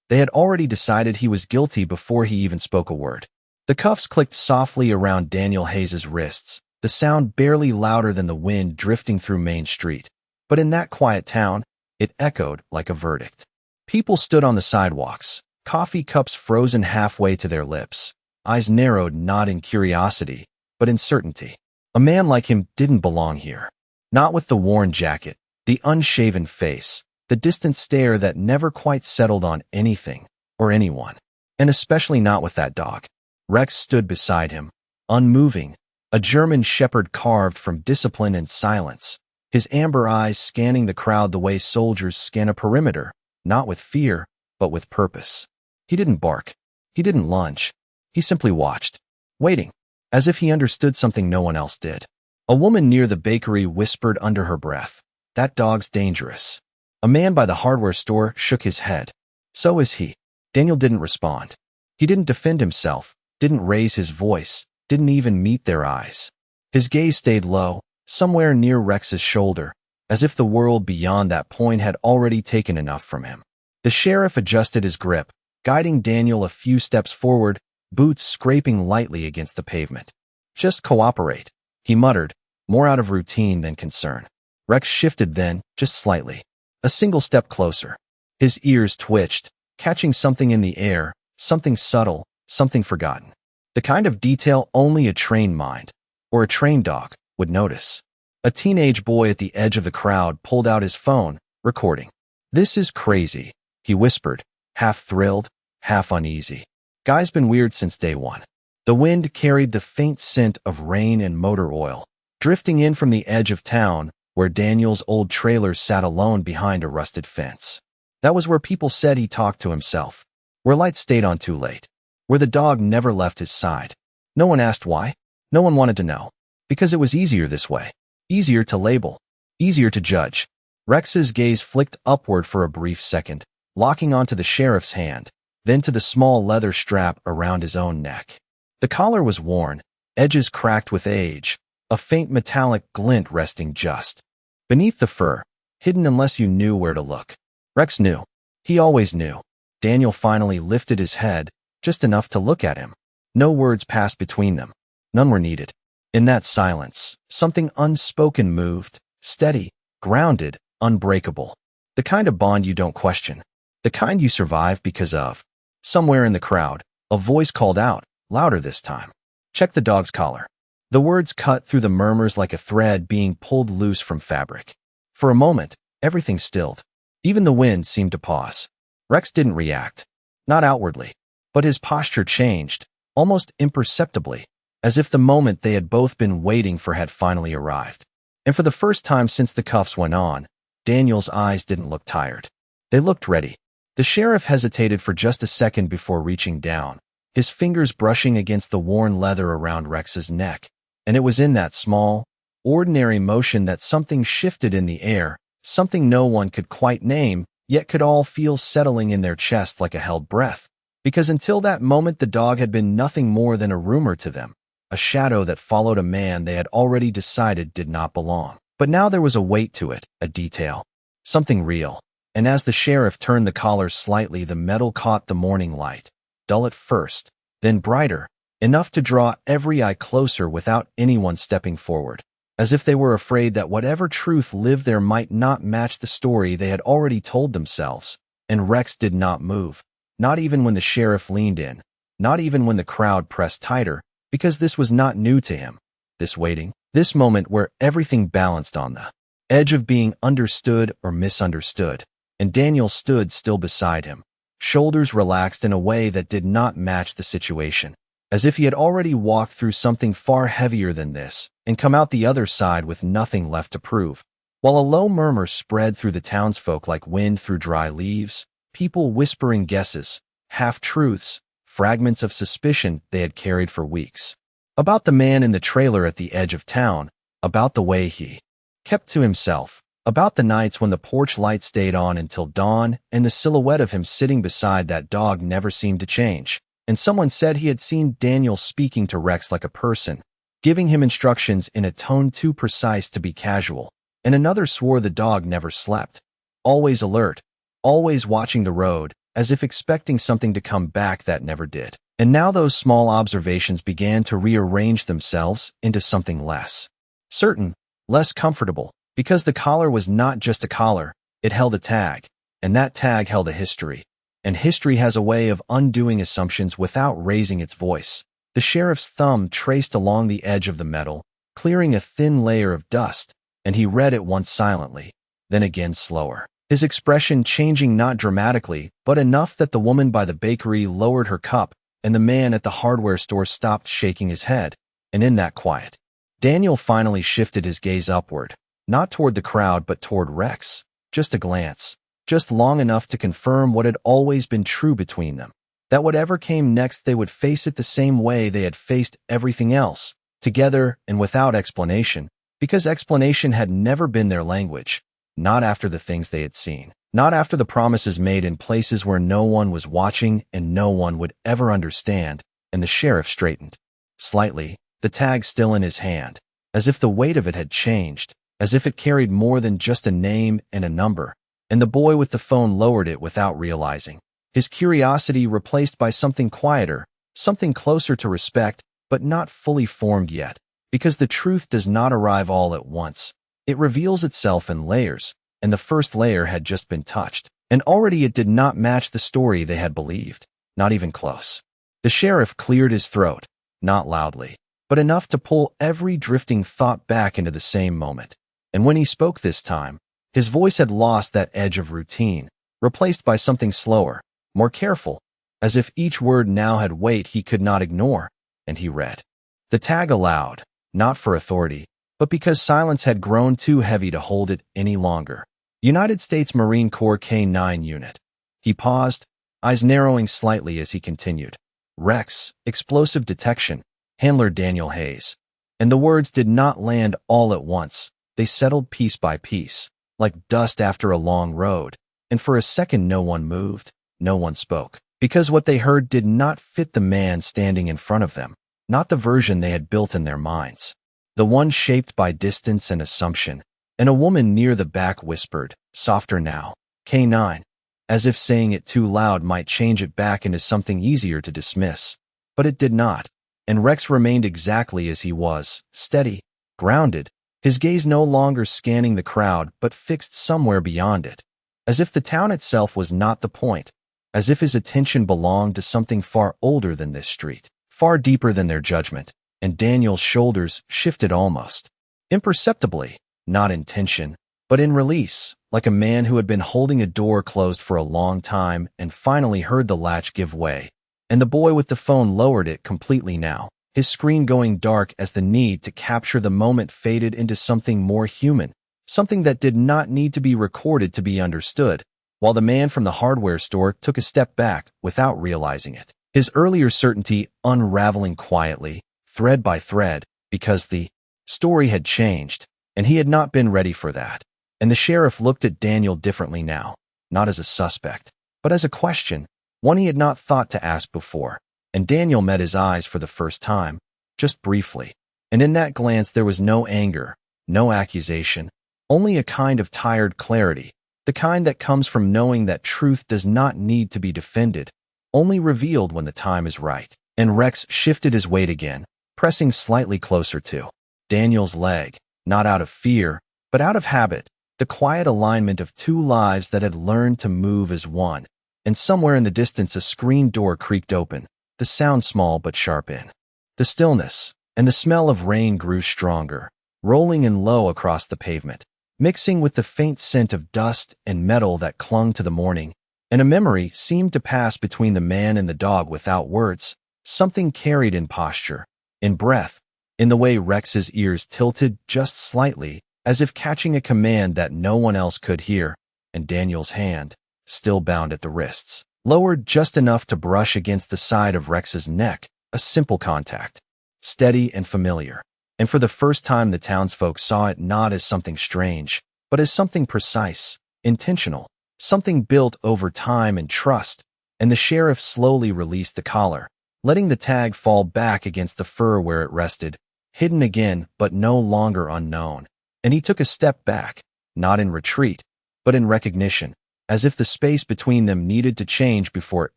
They had already decided he was guilty before he even spoke a word. The cuffs clicked softly around Daniel Hayes's wrists, the sound barely louder than the wind drifting through Main Street. But in that quiet town, it echoed like a verdict. People stood on the sidewalks, coffee cups frozen halfway to their lips, eyes narrowed not in curiosity, but in certainty. A man like him didn't belong here. Not with the worn jacket, the unshaven face, the distant stare that never quite settled on anything or anyone. And especially not with that dog. Rex stood beside him, unmoving, a German shepherd carved from discipline and silence, his amber eyes scanning the crowd the way soldiers scan a perimeter, not with fear, but with purpose. He didn't bark. He didn't lunge. He simply watched, waiting, as if he understood something no one else did. A woman near the bakery whispered under her breath, "That dog's dangerous." A man by the hardware store shook his head. "So is he." Daniel didn't respond. He didn't defend himself, didn't raise his voice, didn't even meet their eyes. His gaze stayed low, somewhere near Rex's shoulder, as if the world beyond that point had already taken enough from him. The sheriff adjusted his grip, guiding Daniel a few steps forward, boots scraping lightly against the pavement. "Just cooperate," he muttered, more out of routine than concern. Rex shifted then, just slightly. A single step closer. His ears twitched, catching something in the air, something subtle, something forgotten. The kind of detail only a trained mind, or a trained dog, would notice. A teenage boy at the edge of the crowd pulled out his phone, recording. "This is crazy," he whispered, half thrilled, half uneasy. "Guy's been weird since day one." The wind carried the faint scent of rain and motor oil, drifting in from the edge of town, where Daniel's old trailer sat alone behind a rusted fence. That was where people said he talked to himself, where lights stayed on too late, where the dog never left his side. No one asked why. No one wanted to know. Because it was easier this way. Easier to label. Easier to judge. Rex's gaze flicked upward for a brief second, locking onto the sheriff's hand, then to the small leather strap around his own neck. The collar was worn, edges cracked with age, a faint metallic glint resting just beneath the fur, hidden unless you knew where to look. Rex knew. He always knew. Daniel finally lifted his head, just enough to look at him. No words passed between them. None were needed. In that silence, something unspoken moved, steady, grounded, unbreakable. The kind of bond you don't question. The kind you survive because of. Somewhere in the crowd, a voice called out, louder this time. "Check the dog's collar." The words cut through the murmurs like a thread being pulled loose from fabric. For a moment, everything stilled. Even the wind seemed to pause. Rex didn't react. Not outwardly. But his posture changed, almost imperceptibly, as if the moment they had both been waiting for had finally arrived. And for the first time since the cuffs went on, Daniel's eyes didn't look tired. They looked ready. The sheriff hesitated for just a second before reaching down, his fingers brushing against the worn leather around Rex's neck. And it was in that small, ordinary motion that something shifted in the air, something no one could quite name, yet could all feel settling in their chest like a held breath. Because until that moment the dog had been nothing more than a rumor to them, a shadow that followed a man they had already decided did not belong. But now there was a weight to it, a detail, something real. And as the sheriff turned the collar slightly, the metal caught the morning light, dull at first, then brighter, enough to draw every eye closer without anyone stepping forward, as if they were afraid that whatever truth lived there might not match the story they had already told themselves. And Rex did not move, not even when the sheriff leaned in, not even when the crowd pressed tighter, because this was not new to him. This waiting, this moment where everything balanced on the edge of being understood or misunderstood, and Daniel stood still beside him, shoulders relaxed in a way that did not match the situation, as if he had already walked through something far heavier than this and come out the other side with nothing left to prove. While a low murmur spread through the townsfolk like wind through dry leaves, people whispering guesses, half-truths, fragments of suspicion they had carried for weeks. About the man in the trailer at the edge of town, about the way he kept to himself, about the nights when the porch light stayed on until dawn and the silhouette of him sitting beside that dog never seemed to change. And someone said he had seen Daniel speaking to Rex like a person, giving him instructions in a tone too precise to be casual. And another swore the dog never slept, always alert, always watching the road, as if expecting something to come back that never did. And now those small observations began to rearrange themselves into something less certain, less comfortable, because the collar was not just a collar, it held a tag, and that tag held a history. And history has a way of undoing assumptions without raising its voice. The sheriff's thumb traced along the edge of the metal, clearing a thin layer of dust, and he read it once silently, then again slower. His expression changing not dramatically, but enough that the woman by the bakery lowered her cup, and the man at the hardware store stopped shaking his head. And in that quiet, Daniel finally shifted his gaze upward, not toward the crowd but toward Rex. Just a glance, just long enough to confirm what had always been true between them, that whatever came next they would face it the same way they had faced everything else, together and without explanation, because explanation had never been their language, not after the things they had seen, not after the promises made in places where no one was watching and no one would ever understand. And the sheriff straightened slightly, the tag still in his hand, as if the weight of it had changed, as if it carried more than just a name and a number. And the boy with the phone lowered it without realizing, his curiosity replaced by something quieter, something closer to respect, but not fully formed yet, because the truth does not arrive all at once. It reveals itself in layers, and the first layer had just been touched, and already it did not match the story they had believed, not even close. The sheriff cleared his throat, not loudly, but enough to pull every drifting thought back into the same moment. And when he spoke this time, his voice had lost that edge of routine, replaced by something slower, more careful, as if each word now had weight he could not ignore. And he read the tag aloud, not for authority, but because silence had grown too heavy to hold it any longer. United States Marine Corps K-9 Unit. He paused, eyes narrowing slightly as he continued. Rex, explosive detection, handler Daniel Hayes. And the words did not land all at once. They settled piece by piece, like dust after a long road. And for a second no one moved, no one spoke, because what they heard did not fit the man standing in front of them, not the version they had built in their minds. The one shaped by distance and assumption. And a woman near the back whispered, softer now, K9, as if saying it too loud might change it back into something easier to dismiss. But it did not, and Rex remained exactly as he was, steady, grounded, his gaze no longer scanning the crowd but fixed somewhere beyond it, as if the town itself was not the point, as if his attention belonged to something far older than this street, far deeper than their judgment. And Daniel's shoulders shifted almost imperceptibly, not in tension, but in release, like a man who had been holding a door closed for a long time and finally heard the latch give way. And the boy with the phone lowered it completely now, his screen going dark as the need to capture the moment faded into something more human, something that did not need to be recorded to be understood, while the man from the hardware store took a step back without realizing it, his earlier certainty unraveling quietly, thread by thread, because the story had changed, and he had not been ready for that. And the sheriff looked at Daniel differently now, not as a suspect, but as a question, one he had not thought to ask before. And Daniel met his eyes for the first time, just briefly. And in that glance there was no anger, no accusation, only a kind of tired clarity, the kind that comes from knowing that truth does not need to be defended, only revealed when the time is right. And Rex shifted his weight again, pressing slightly closer to Daniel's leg, not out of fear, but out of habit, the quiet alignment of two lives that had learned to move as one. And somewhere in the distance a screen door creaked open, the sound small but sharp in the stillness, and the smell of rain grew stronger, rolling in low across the pavement, mixing with the faint scent of dust and metal that clung to the morning. And a memory seemed to pass between the man and the dog without words, something carried in posture, in breath, in the way Rex's ears tilted just slightly, as if catching a command that no one else could hear. And Daniel's hand, still bound at the wrists, lowered just enough to brush against the side of Rex's neck, a simple contact, steady and familiar. And for the first time the townsfolk saw it not as something strange, but as something precise, intentional, something built over time and trust. And the sheriff slowly released the collar, letting the tag fall back against the fur where it rested, hidden again but no longer unknown. And he took a step back, not in retreat, but in recognition, as if the space between them needed to change before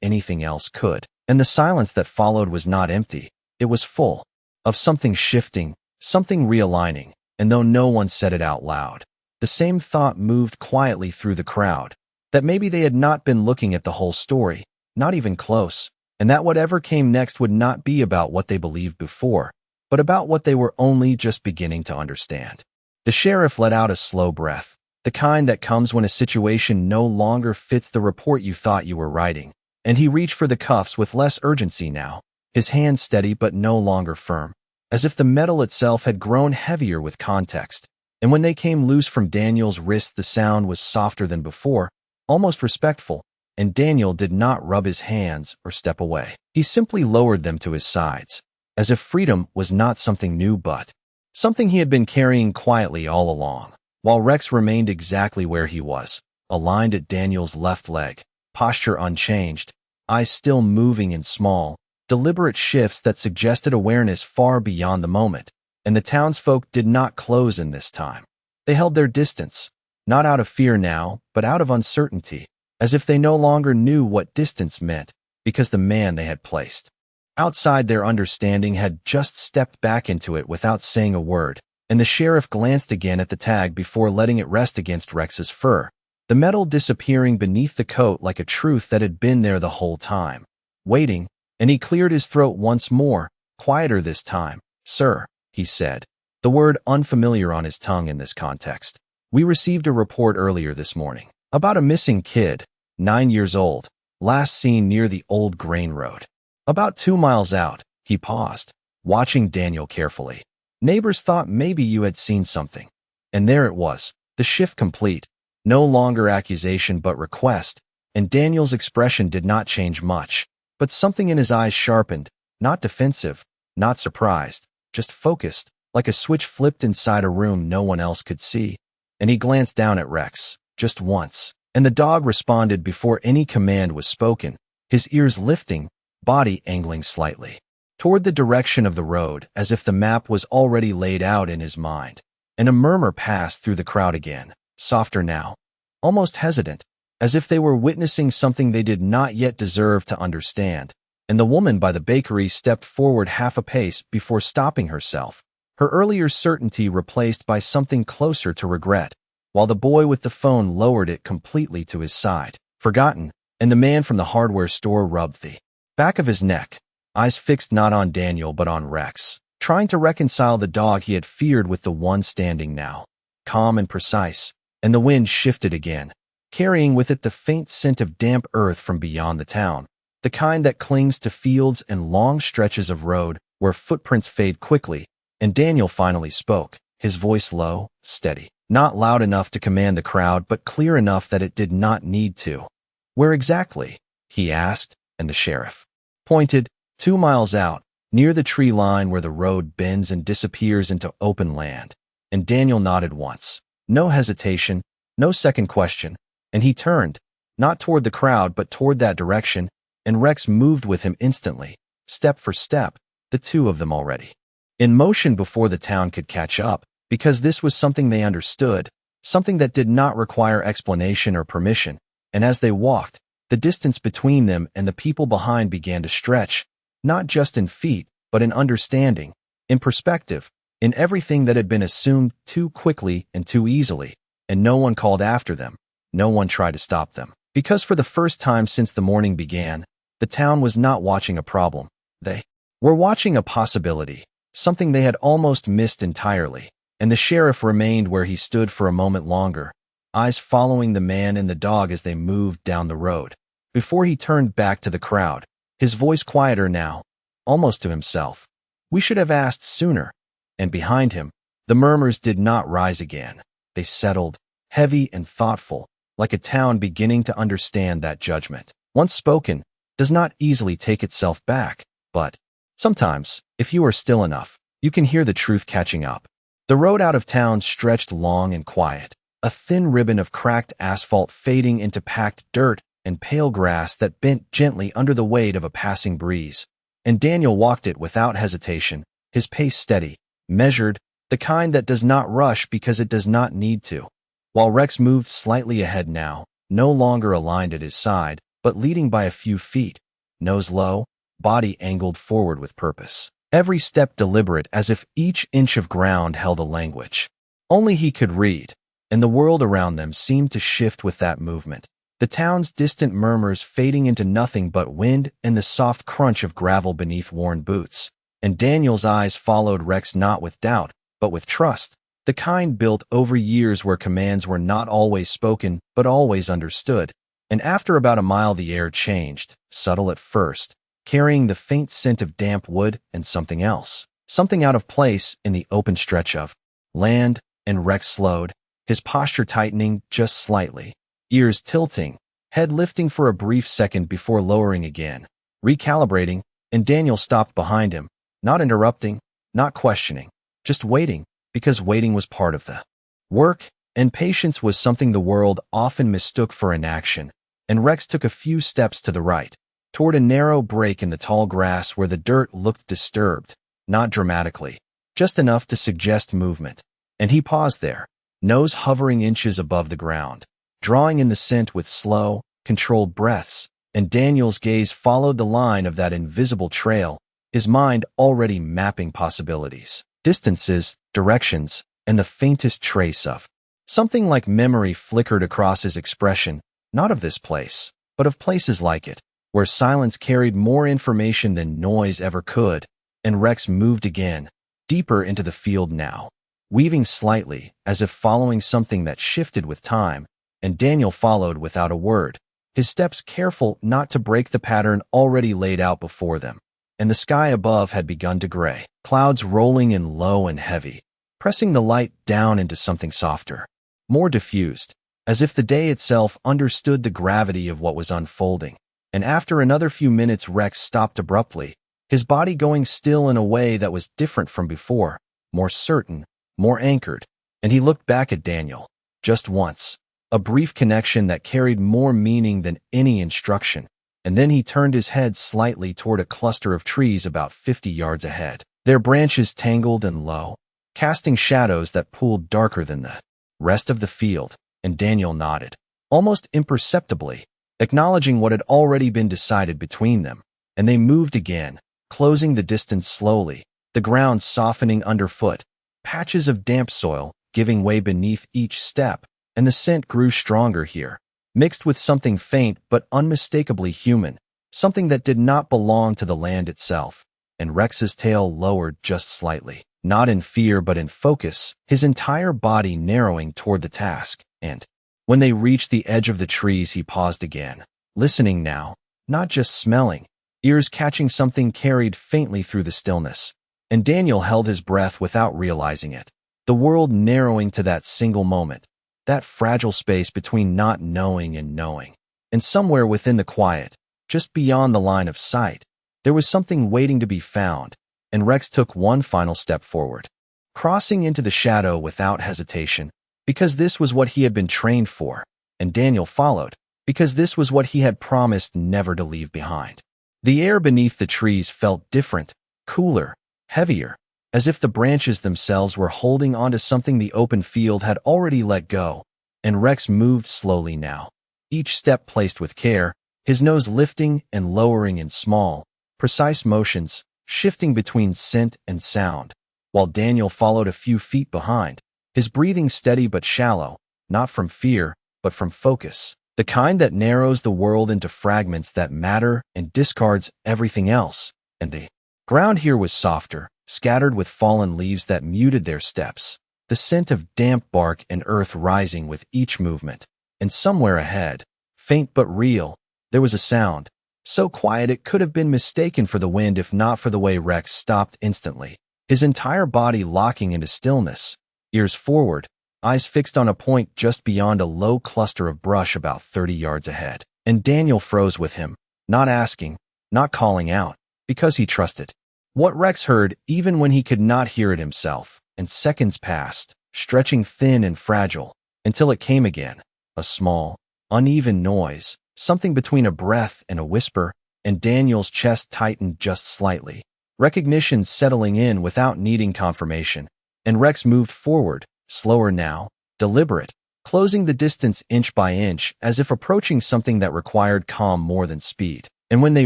anything else could. And the silence that followed was not empty. It was full of something shifting, something realigning, and though no one said it out loud, the same thought moved quietly through the crowd, that maybe they had not been looking at the whole story, not even close, and that whatever came next would not be about what they believed before, but about what they were only just beginning to understand. The sheriff let out a slow breath, the kind that comes when a situation no longer fits the report you thought you were writing, and he reached for the cuffs with less urgency now, his hand steady but no longer firm, as if the metal itself had grown heavier with context. And when they came loose from Daniel's wrist, the sound was softer than before, almost respectful, and Daniel did not rub his hands or step away. He simply lowered them to his sides, as if freedom was not something new but something he had been carrying quietly all along, while Rex remained exactly where he was, aligned at Daniel's left leg, posture unchanged, eyes still moving in small, deliberate shifts that suggested awareness far beyond the moment. And the townsfolk did not close in this time. They held their distance, not out of fear now, but out of uncertainty, as if they no longer knew what distance meant, because the man they had placed outside their understanding had just stepped back into it without saying a word, and the sheriff glanced again at the tag before letting it rest against Rex's fur, the metal disappearing beneath the coat like a truth that had been there the whole time, waiting, and he cleared his throat once more, quieter this time. "Sir," he said, the word unfamiliar on his tongue in this context. "We received a report earlier this morning about a missing kid, 9 years old, last seen near the old grain road. About 2 miles out." He paused, watching Daniel carefully. "Neighbors thought maybe you had seen something." And there it was, the shift complete, no longer accusation but request, and Daniel's expression did not change much, but something in his eyes sharpened, not defensive, not surprised, just focused, like a switch flipped inside a room no one else could see. And he glanced down at Rex, just once, and the dog responded before any command was spoken, his ears lifting, body angling slightly toward the direction of the road, as if the map was already laid out in his mind. And a murmur passed through the crowd again, softer now, almost hesitant, as if they were witnessing something they did not yet deserve to understand. And the woman by the bakery stepped forward half a pace before stopping herself, her earlier certainty replaced by something closer to regret, while the boy with the phone lowered it completely to his side, forgotten, and the man from the hardware store rubbed the back of his neck, eyes fixed not on Daniel but on Rex, trying to reconcile the dog he had feared with the one standing now, calm and precise. And the wind shifted again, carrying with it the faint scent of damp earth from beyond the town, the kind that clings to fields and long stretches of road where footprints fade quickly. And Daniel finally spoke, his voice low, steady, not loud enough to command the crowd but clear enough that it did not need to. "Where exactly?" he asked, and the sheriff pointed, 2 miles out, near the tree line where the road bends and disappears into open land. And Daniel nodded once, no hesitation, no second question, and he turned, not toward the crowd but toward that direction, and Rex moved with him instantly, step for step, the two of them already in motion before the town could catch up, because this was something they understood, something that did not require explanation or permission. And as they walked, the distance between them and the people behind began to stretch, not just in feet, but in understanding, in perspective, in everything that had been assumed too quickly and too easily. And no one called after them, no one tried to stop them, because for the first time since the morning began, the town was not watching a problem. They were watching a possibility, something they had almost missed entirely. And the sheriff remained where he stood for a moment longer, eyes following the man and the dog as they moved down the road, before he turned back to the crowd, his voice quieter now, almost to himself. "We should have asked sooner." And behind him, the murmurs did not rise again. They settled, heavy and thoughtful, like a town beginning to understand that judgment, once spoken, does not easily take itself back, but sometimes, if you are still enough, you can hear the truth catching up. The road out of town stretched long and quiet, a thin ribbon of cracked asphalt fading into packed dirt and pale grass that bent gently under the weight of a passing breeze. And Daniel walked it without hesitation, his pace steady, measured, the kind that does not rush because it does not need to, while Rex moved slightly ahead now, no longer aligned at his side, but leading by a few feet, nose low, body angled forward with purpose. Every step deliberate, as if each inch of ground held a language only he could read, and the world around them seemed to shift with that movement. The town's distant murmurs fading into nothing but wind and the soft crunch of gravel beneath worn boots. And Daniel's eyes followed Rex not with doubt, but with trust, the kind built over years where commands were not always spoken, but always understood. And after about a mile the air changed, subtle at first, carrying the faint scent of damp wood and something else. Something out of place in the open stretch of land, and Rex slowed, his posture tightening just slightly, ears tilting, head lifting for a brief second before lowering again, recalibrating, and Daniel stopped behind him, not interrupting, not questioning, just waiting, because waiting was part of the work, and patience was something the world often mistook for inaction. And Rex took a few steps to the right, toward a narrow break in the tall grass where the dirt looked disturbed, not dramatically, just enough to suggest movement. And he paused there, nose hovering inches above the ground, drawing in the scent with slow, controlled breaths, and Daniel's gaze followed the line of that invisible trail, his mind already mapping possibilities, distances, directions, and the faintest trace of something like memory flickered across his expression, not of this place, but of places like it, where silence carried more information than noise ever could. And Rex moved again, deeper into the field now, weaving slightly, as if following something that shifted with time, and Daniel followed without a word, his steps careful not to break the pattern already laid out before them. And the sky above had begun to gray, clouds rolling in low and heavy, pressing the light down into something softer, more diffused, as if the day itself understood the gravity of what was unfolding. And after another few minutes Rex stopped abruptly, his body going still in a way that was different from before, more certain, more anchored, and he looked back at Daniel, just once, a brief connection that carried more meaning than any instruction, and then he turned his head slightly toward a cluster of trees about 50 yards ahead, their branches tangled and low, casting shadows that pooled darker than the rest of the field, and Daniel nodded, almost imperceptibly, acknowledging what had already been decided between them, and they moved again, closing the distance slowly, the ground softening underfoot, patches of damp soil giving way beneath each step, and the scent grew stronger here, mixed with something faint but unmistakably human, something that did not belong to the land itself. And Rex's tail lowered just slightly, not in fear but in focus, his entire body narrowing toward the task. And when they reached the edge of the trees he paused again, listening now, not just smelling, ears catching something carried faintly through the stillness. And Daniel held his breath without realizing it, the world narrowing to that single moment, that fragile space between not knowing and knowing. And somewhere within the quiet, just beyond the line of sight, there was something waiting to be found, and Rex took one final step forward, crossing into the shadow without hesitation, because this was what he had been trained for, and Daniel followed, because this was what he had promised never to leave behind. The air beneath the trees felt different, cooler, heavier, as if the branches themselves were holding onto something the open field had already let go, and Rex moved slowly now, each step placed with care, his nose lifting and lowering in small, precise motions, shifting between scent and sound, while Daniel followed a few feet behind, his breathing steady but shallow, not from fear, but from focus, the kind that narrows the world into fragments that matter and discards everything else. And the ground here was softer, scattered with fallen leaves that muted their steps, the scent of damp bark and earth rising with each movement. And somewhere ahead, faint but real, there was a sound, so quiet it could have been mistaken for the wind if not for the way Rex stopped instantly, his entire body locking into stillness, ears forward, eyes fixed on a point just beyond a low cluster of brush about 30 yards ahead. And Daniel froze with him, not asking, not calling out, because he trusted what Rex heard even when he could not hear it himself. And seconds passed, stretching thin and fragile, until it came again, a small, uneven noise, something between a breath and a whisper, and Daniel's chest tightened just slightly, recognition settling in without needing confirmation. And Rex moved forward, slower now, deliberate, closing the distance inch by inch as if approaching something that required calm more than speed. And when they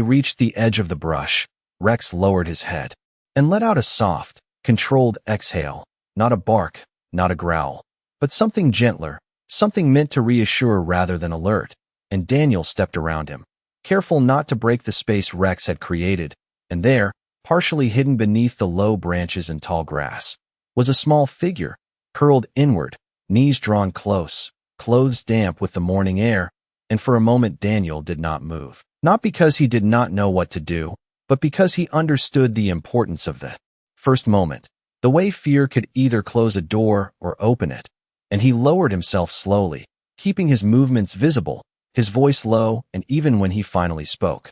reached the edge of the brush, Rex lowered his head and let out a soft, controlled exhale, not a bark, not a growl, but something gentler, something meant to reassure rather than alert, and Daniel stepped around him, careful not to break the space Rex had created, and there, partially hidden beneath the low branches and tall grass, was a small figure, curled inward, knees drawn close, clothes damp with the morning air, and for a moment Daniel did not move. Not because he did not know what to do, but because he understood the importance of the first moment, the way fear could either close a door or open it, and he lowered himself slowly, keeping his movements visible, his voice low, and even when he finally spoke.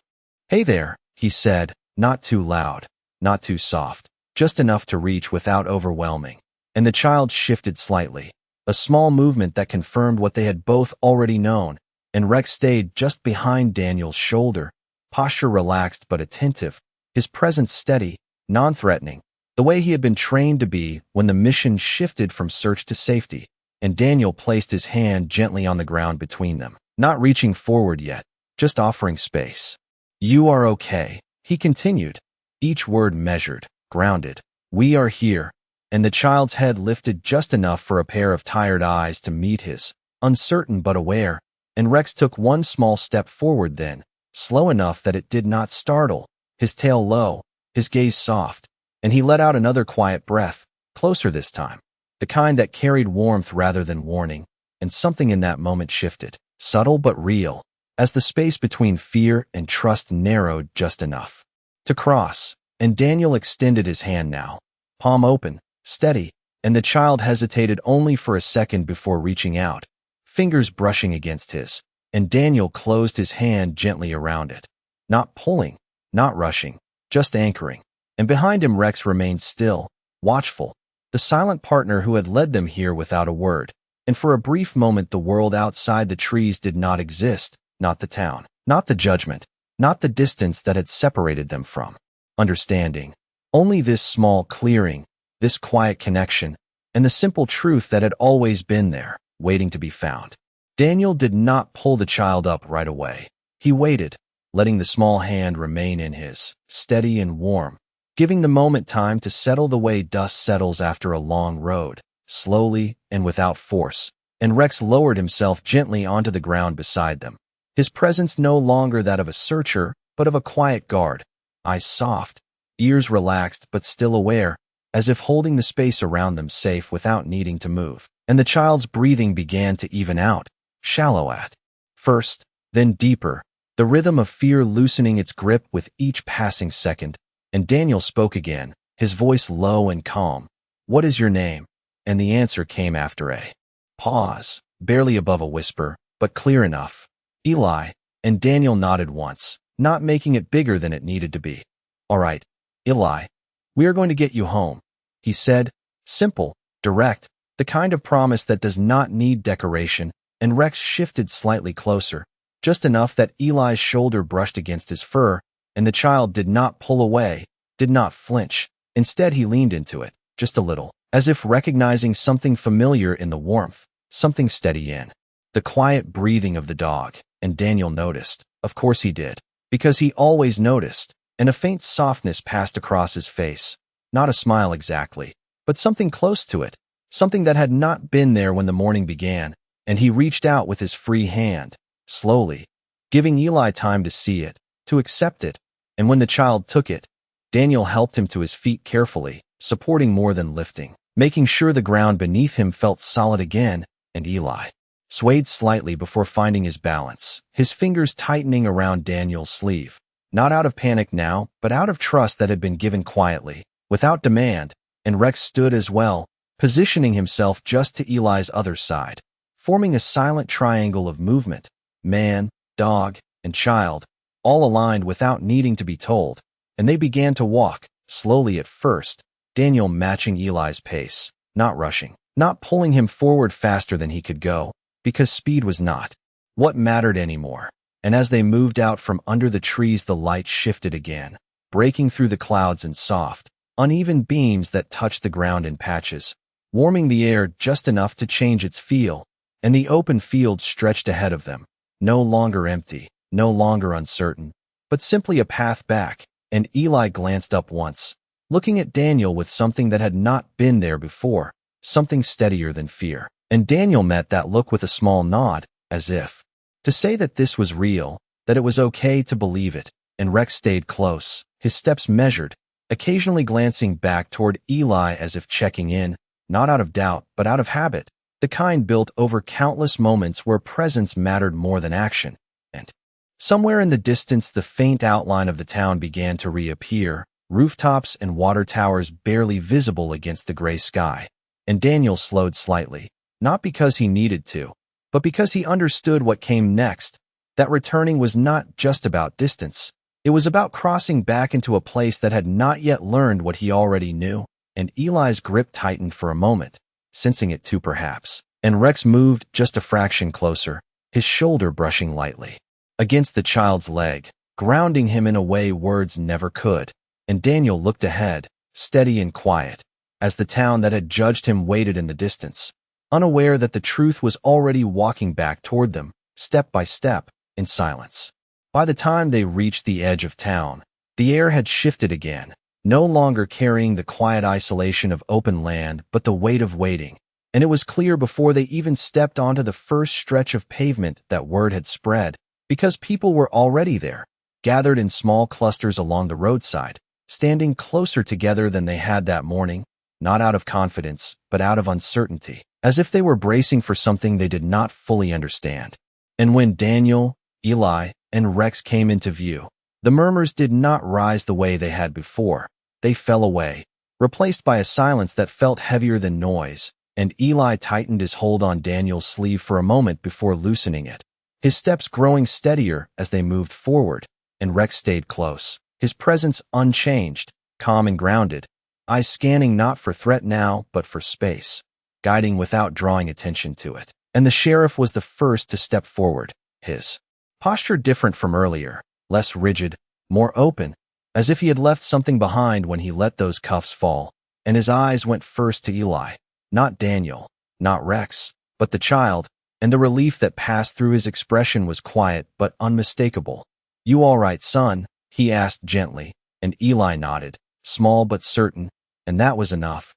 "Hey there," he said, not too loud, not too soft, just enough to reach without overwhelming, and the child shifted slightly, a small movement that confirmed what they had both already known, and Rex stayed just behind Daniel's shoulder, posture relaxed but attentive, his presence steady, non-threatening, the way he had been trained to be when the mission shifted from search to safety, and Daniel placed his hand gently on the ground between them, not reaching forward yet, just offering space. "You are okay," he continued, each word measured, grounded. "We are here," and the child's head lifted just enough for a pair of tired eyes to meet his, uncertain but aware, and Rex took one small step forward then, slow enough that it did not startle, his tail low, his gaze soft, and he let out another quiet breath, closer this time, the kind that carried warmth rather than warning, and something in that moment shifted, subtle but real, as the space between fear and trust narrowed just enough to cross, and Daniel extended his hand now, palm open, steady, and the child hesitated only for a second before reaching out, fingers brushing against his, and Daniel closed his hand gently around it, not pulling, not rushing, just anchoring, and behind him Rex remained still, watchful, the silent partner who had led them here without a word, and for a brief moment the world outside the trees did not exist, not the town, not the judgment, not the distance that had separated them from understanding, only this small clearing, this quiet connection, and the simple truth that had always been there, waiting to be found. Daniel did not pull the child up right away. He waited, letting the small hand remain in his, steady and warm, giving the moment time to settle the way dust settles after a long road, slowly and without force, and Rex lowered himself gently onto the ground beside them, his presence no longer that of a searcher, but of a quiet guard, eyes soft, ears relaxed but still aware, as if holding the space around them safe without needing to move. And the child's breathing began to even out, shallow at first, then deeper, the rhythm of fear loosening its grip with each passing second, and Daniel spoke again, his voice low and calm. "What is your name?" And the answer came after a pause, barely above a whisper, but clear enough. "Eli," and Daniel nodded once, not making it bigger than it needed to be. "All right, Eli, we are going to get you home," he said, simple, direct, the kind of promise that does not need decoration, and Rex shifted slightly closer, just enough that Eli's shoulder brushed against his fur, and the child did not pull away, did not flinch. Instead he leaned into it, just a little, as if recognizing something familiar in the warmth, something steady in the quiet breathing of the dog, and Daniel noticed. Of course he did, because he always noticed, and a faint softness passed across his face, not a smile exactly, but something close to it, something that had not been there when the morning began, and he reached out with his free hand, slowly, giving Eli time to see it, to accept it, and when the child took it, Daniel helped him to his feet carefully, supporting more than lifting, making sure the ground beneath him felt solid again, and Eli swayed slightly before finding his balance, his fingers tightening around Daniel's sleeve, not out of panic now, but out of trust that had been given quietly, without demand, and Rex stood as well, positioning himself just to Eli's other side, forming a silent triangle of movement, man, dog, and child, all aligned without needing to be told, and they began to walk, slowly at first, Daniel matching Eli's pace, not rushing, not pulling him forward faster than he could go, because speed was not what mattered anymore. And as they moved out from under the trees, the light shifted again, breaking through the clouds in soft, uneven beams that touched the ground in patches, warming the air just enough to change its feel, and the open field stretched ahead of them, no longer empty, no longer uncertain, but simply a path back, and Eli glanced up once, looking at Daniel with something that had not been there before, something steadier than fear. And Daniel met that look with a small nod, as if to say that this was real, that it was okay to believe it, and Rex stayed close, his steps measured, occasionally glancing back toward Eli as if checking in, not out of doubt, but out of habit, the kind built over countless moments where presence mattered more than action. And somewhere in the distance, the faint outline of the town began to reappear, rooftops and water towers barely visible against the gray sky. And Daniel slowed slightly, not because he needed to, but because he understood what came next, that returning was not just about distance. It was about crossing back into a place that had not yet learned what he already knew, and Eli's grip tightened for a moment, sensing it too perhaps. And Rex moved just a fraction closer, his shoulder brushing lightly against the child's leg, grounding him in a way words never could. And Daniel looked ahead, steady and quiet, as the town that had judged him waited in the distance, unaware that the truth was already walking back toward them, step by step, in silence. By the time they reached the edge of town, the air had shifted again, no longer carrying the quiet isolation of open land but the weight of waiting, and it was clear before they even stepped onto the first stretch of pavement that word had spread, because people were already there, gathered in small clusters along the roadside, standing closer together than they had that morning, not out of confidence, but out of uncertainty, as if they were bracing for something they did not fully understand. And when Daniel, Eli, and Rex came into view, the murmurs did not rise the way they had before. They fell away, replaced by a silence that felt heavier than noise, and Eli tightened his hold on Daniel's sleeve for a moment before loosening it, his steps growing steadier as they moved forward, and Rex stayed close, his presence unchanged, calm and grounded, eyes scanning not for threat now but for space, guiding without drawing attention to it. And the sheriff was the first to step forward, his posture different from earlier, less rigid, more open, as if he had left something behind when he let those cuffs fall, and his eyes went first to Eli, not Daniel, not Rex, but the child, and the relief that passed through his expression was quiet but unmistakable. "You all right, son?" he asked gently, and Eli nodded, small but certain, and that was enough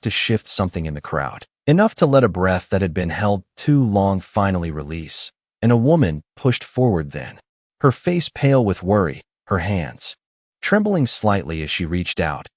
to shift something in the crowd, enough to let a breath that had been held too long finally release. And a woman pushed forward then, her face pale with worry, her hands trembling slightly as she reached out.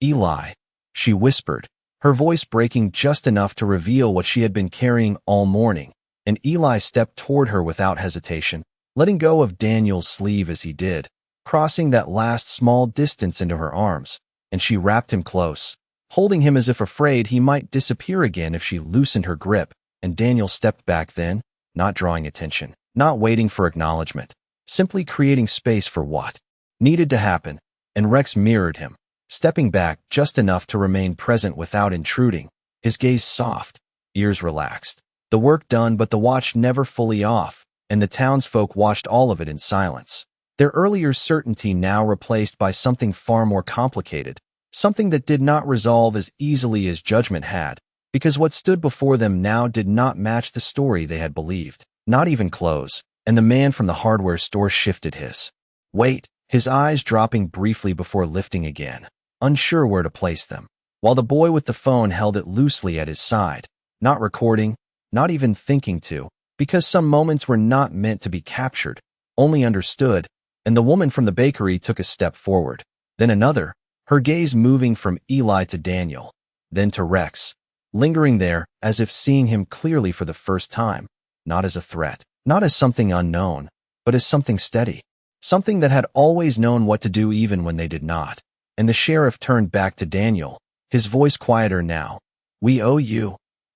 "Eli," she whispered, her voice breaking just enough to reveal what she had been carrying all morning, and Eli stepped toward her without hesitation, letting go of Daniel's sleeve as he did, crossing that last small distance into her arms, and she wrapped him close, holding him as if afraid he might disappear again if she loosened her grip, and Daniel stepped back then, not drawing attention, not waiting for acknowledgement, simply creating space for what needed to happen, and Rex mirrored him, stepping back just enough to remain present without intruding, his gaze soft, ears relaxed, the work done but the watch never fully off, and the townsfolk watched all of it in silence, their earlier certainty now replaced by something far more complicated, something that did not resolve as easily as judgment had, because what stood before them now did not match the story they had believed, not even close, and the man from the hardware store shifted his weight, his eyes dropping briefly before lifting again, unsure where to place them, while the boy with the phone held it loosely at his side, not recording, not even thinking to, because some moments were not meant to be captured, only understood, and the woman from the bakery took a step forward, then another, her gaze moving from Eli to Daniel, then to Rex, lingering there as if seeing him clearly for the first time, not as a threat, not as something unknown, but as something steady, something that had always known what to do even when they did not. And the sheriff turned back to Daniel, his voice quieter now. "We owe you,"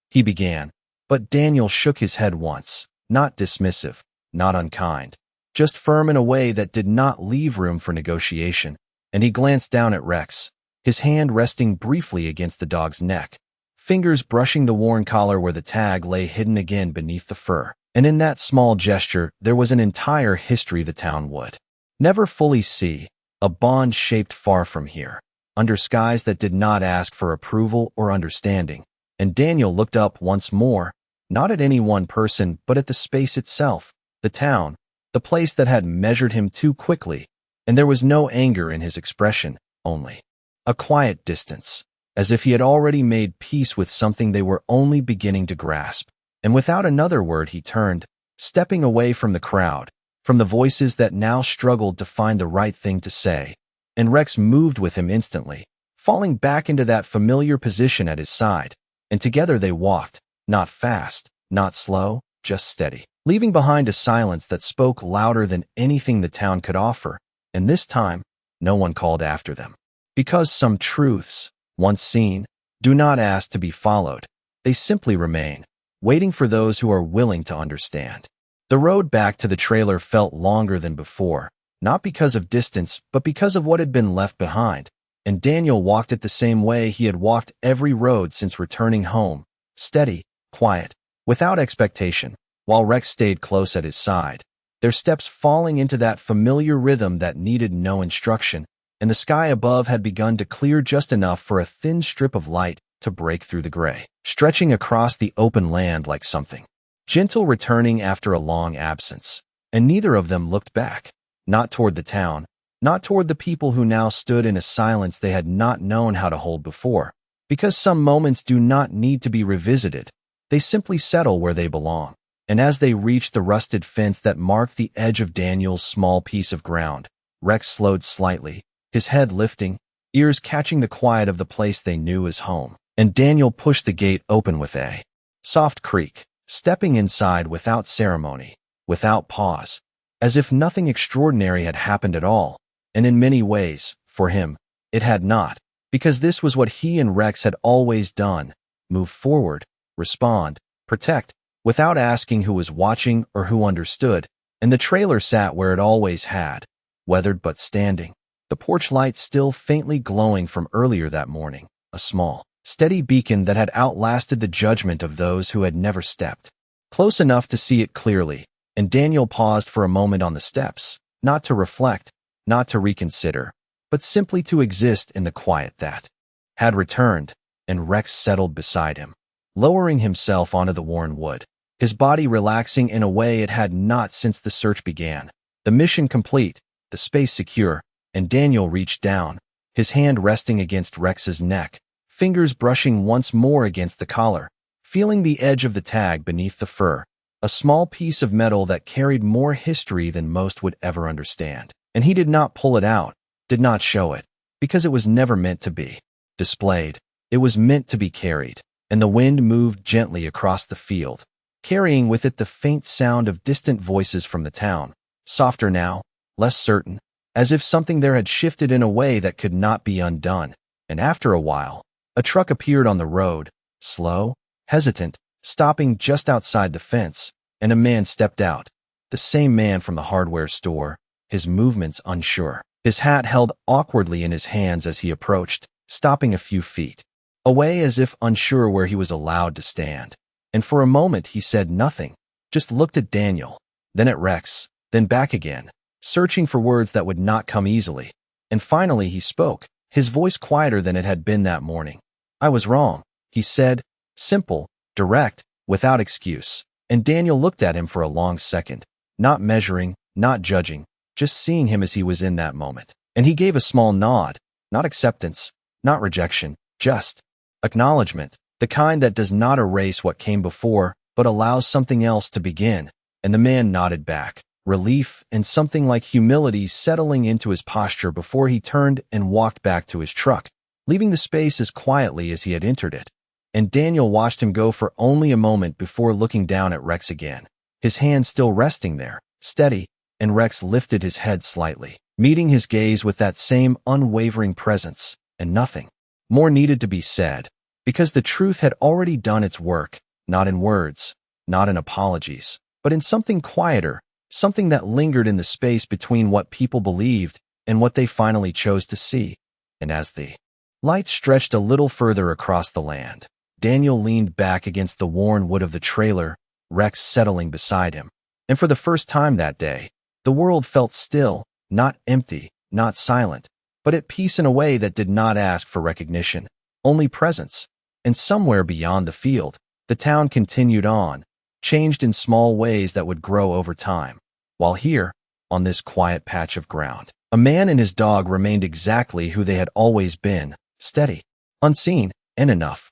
he began, but Daniel shook his head once, not dismissive, not unkind, just firm in a way that did not leave room for negotiation, and he glanced down at Rex, his hand resting briefly against the dog's neck, fingers brushing the worn collar where the tag lay hidden again beneath the fur. And in that small gesture, there was an entire history the town would never fully see, a bond shaped far from here, under skies that did not ask for approval or understanding. And Daniel looked up once more, Not at any one person, but at the space itself, the town, the place that had measured him too quickly, and there was no anger in his expression, only a quiet distance, as if he had already made peace with something they were only beginning to grasp. And without another word he turned, stepping away from the crowd, from the voices that now struggled to find the right thing to say, and Rex moved with him instantly, falling back into that familiar position at his side, and together they walked, not fast, not slow, just steady, leaving behind a silence that spoke louder than anything the town could offer, and this time, no one called after them. Because some truths, once seen, do not ask to be followed, they simply remain, waiting for those who are willing to understand. The road back to the trailer felt longer than before, not because of distance, but because of what had been left behind, and Daniel walked it the same way he had walked every road since returning home, steady, quiet, without expectation, while Rex stayed close at his side, their steps falling into that familiar rhythm that needed no instruction, and the sky above had begun to clear just enough for a thin strip of light to break through the gray, stretching across the open land like something gentle returning after a long absence. And neither of them looked back, not toward the town, not toward the people who now stood in a silence they had not known how to hold before, because some moments do not need to be revisited, they simply settle where they belong. And as they reached the rusted fence that marked the edge of Daniel's small piece of ground, Rex slowed slightly, his head lifting, ears catching the quiet of the place they knew as home. And Daniel pushed the gate open with a soft creak, stepping inside without ceremony, without pause, as if nothing extraordinary had happened at all. And in many ways, for him, it had not, because this was what he and Rex had always done: move forward, respond, protect, without asking who was watching or who understood. And the trailer sat where it always had, weathered but standing, the porch light still faintly glowing from earlier that morning, a small, steady beacon that had outlasted the judgment of those who had never stepped close enough to see it clearly. And Daniel paused for a moment on the steps, not to reflect, not to reconsider, but simply to exist in the quiet that had returned. And Rex settled beside him, lowering himself onto the worn wood, his body relaxing in a way it had not since the search began. The mission complete, the space secure, and Daniel reached down, his hand resting against Rex's neck, fingers brushing once more against the collar, feeling the edge of the tag beneath the fur, a small piece of metal that carried more history than most would ever understand. And he did not pull it out, did not show it, because it was never meant to be displayed. It was meant to be carried. And the wind moved gently across the field, carrying with it the faint sound of distant voices from the town, softer now, less certain, as if something there had shifted in a way that could not be undone. And after a while, a truck appeared on the road, slow, hesitant, stopping just outside the fence, and a man stepped out, the same man from the hardware store, his movements unsure, his hat held awkwardly in his hands as he approached, stopping a few feet away as if unsure where he was allowed to stand. And for a moment he said nothing, just looked at Daniel, then at Rex, then back again, searching for words that would not come easily. And finally he spoke, his voice quieter than it had been that morning. "I was wrong," he said, simple, direct, without excuse. And Daniel looked at him for a long second, not measuring, not judging, just seeing him as he was in that moment. And he gave a small nod, not acceptance, not rejection, just acknowledgement, the kind that does not erase what came before, but allows something else to begin. And the man nodded back, relief and something like humility settling into his posture before he turned and walked back to his truck, leaving the space as quietly as he had entered it. And Daniel watched him go for only a moment before looking down at Rex again, his hand still resting there, steady, and Rex lifted his head slightly, meeting his gaze with that same unwavering presence, and nothing more needed to be said, because the truth had already done its work, not in words, not in apologies, but in something quieter, something that lingered in the space between what people believed and what they finally chose to see. And as the light stretched a little further across the land, Daniel leaned back against the worn wood of the trailer, Rex settling beside him. And for the first time that day, the world felt still, not empty, not silent, but at peace in a way that did not ask for recognition, only presence. And somewhere beyond the field, The town continued on, changed in small ways that would grow over time. While here, on this quiet patch of ground, a man and his dog remained exactly who they had always been, steady, unseen, and enough.